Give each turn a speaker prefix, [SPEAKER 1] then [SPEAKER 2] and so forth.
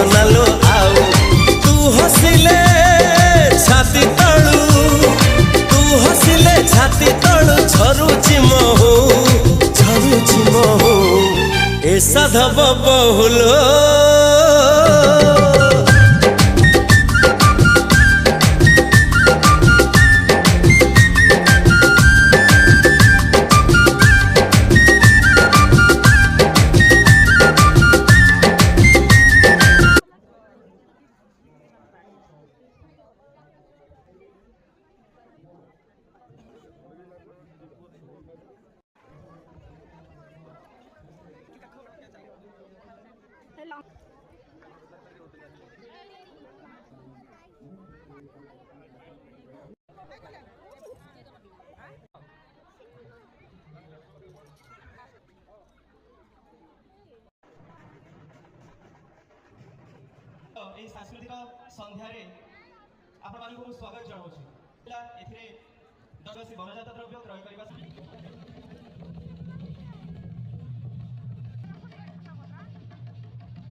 [SPEAKER 1] सोनालो आउ तू हसिले छाती तळू तू हसिले छाती तळू झरुची महू ए साधव बहुलो
[SPEAKER 2] सांस्कृतिक संध्यारे आपण स्वागत जनाऊँ एथिरे 10 बनजात द्रव्य क्रय करने